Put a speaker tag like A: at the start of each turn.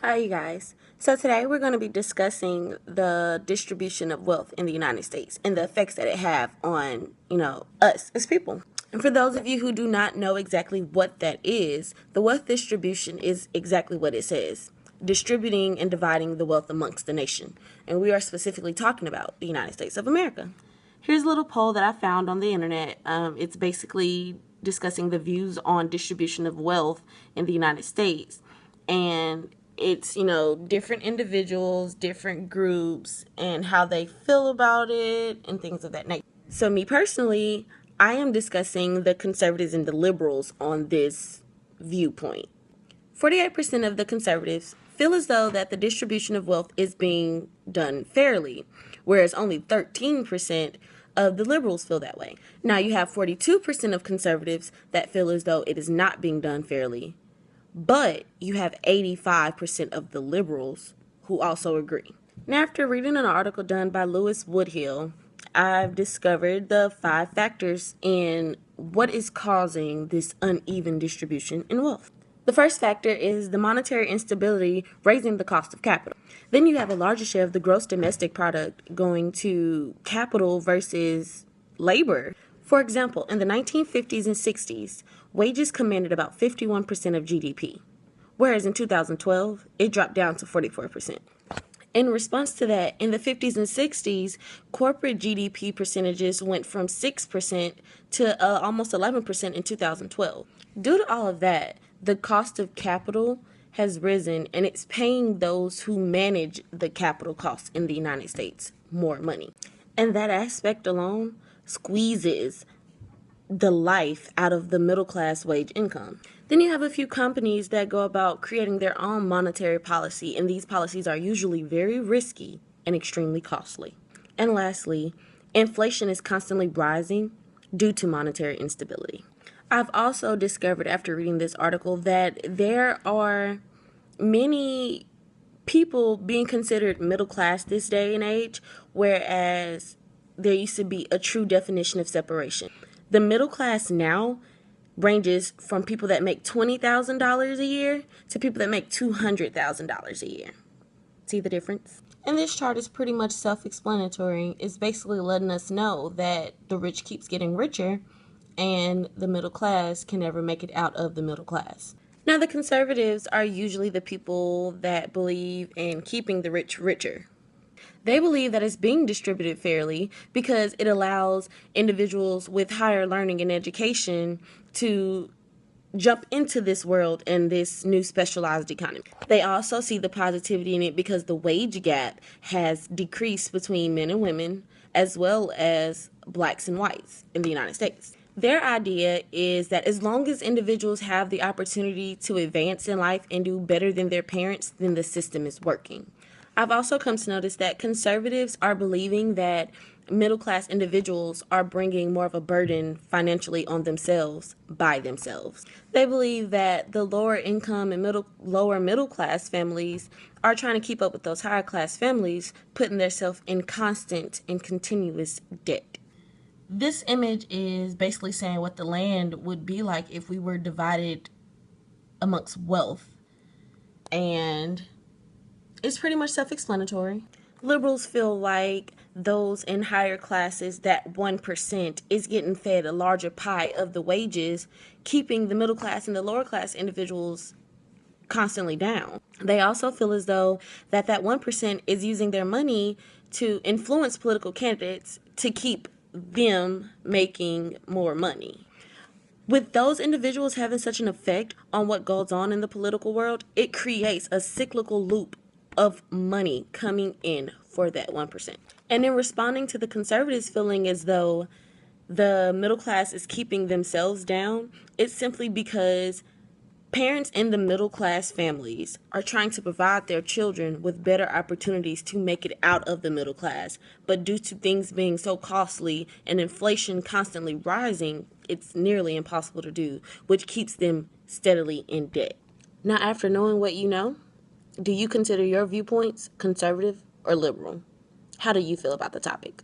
A: Hi, you guys. So today we're going to be discussing the distribution of wealth in the United States and the effects that it have on, us as people. And for those of you who do not know exactly what that is, the wealth distribution is exactly what it says. Distributing and dividing the wealth amongst the nation. And we are specifically talking about the United States of America. Here's a little poll that I found on the internet. It's basically discussing the views on distribution of wealth in the United States. And it's, different individuals, different groups, and how they feel about it and things of that nature. So me personally, I am discussing the conservatives and the liberals on this viewpoint. 48% of the conservatives feel as though that the distribution of wealth is being done fairly, whereas only 13% of the liberals feel that way. Now you have 42% of conservatives that feel as though it is not being done fairly, but you have 85% of the liberals who also agree. Now, after reading an article done by Lewis Woodhill, I've discovered the 5 factors in what is causing this uneven distribution in wealth. The first factor is the monetary instability raising the cost of capital. Then you have a larger share of the gross domestic product going to capital versus labor. For example, in the 1950s and 60s, wages commanded about 51% of GDP, whereas in 2012, it dropped down to 44%. In response to that, in the 50s and 60s, corporate GDP percentages went from 6% to almost 11% in 2012. Due to all of that, the cost of capital has risen, and it's paying those who manage the capital costs in the United States more money. And that aspect alone squeezes the life out of the middle class wage income. Then you have a few companies that go about creating their own monetary policy, and these policies are usually very risky and extremely costly. And lastly, inflation is constantly rising due to monetary instability. I've also discovered after reading this article that there are many people being considered middle class this day and age, whereas there used to be a true definition of separation. The middle class now ranges from people that make $20,000 a year to people that make $200,000 a year. See the difference? And this chart is pretty much self-explanatory. It's basically letting us know that the rich keeps getting richer and the middle class can never make it out of the middle class. Now, the conservatives are usually the people that believe in keeping the rich richer. They believe that it's being distributed fairly because it allows individuals with higher learning and education to jump into this world and this new specialized economy. They also see the positivity in it because the wage gap has decreased between men and women, as well as blacks and whites in the United States. Their idea is that as long as individuals have the opportunity to advance in life and do better than their parents, then the system is working. I've also come to notice that conservatives are believing that middle class individuals are bringing more of a burden financially on themselves by themselves. They believe that the lower income and lower middle class families are trying to keep up with those higher class families, putting themselves in constant and continuous debt. This image is basically saying what the land would be like if we were divided amongst wealth, and it's pretty much self-explanatory. Liberals feel like those in higher classes, that 1%, is getting fed a larger pie of the wages, keeping the middle class and the lower class individuals constantly down. They also feel as though that 1% is using their money to influence political candidates to keep them making more money. With those individuals having such an effect on what goes on in the political world, it creates a cyclical loop of money coming in for that 1%. And in responding to the conservatives feeling as though the middle class is keeping themselves down, it's simply because parents in the middle class families are trying to provide their children with better opportunities to make it out of the middle class. But due to things being so costly and inflation constantly rising, it's nearly impossible to do, which keeps them steadily in debt. Now, after knowing what you know, do you consider your viewpoints conservative or liberal? How do you feel about the topic?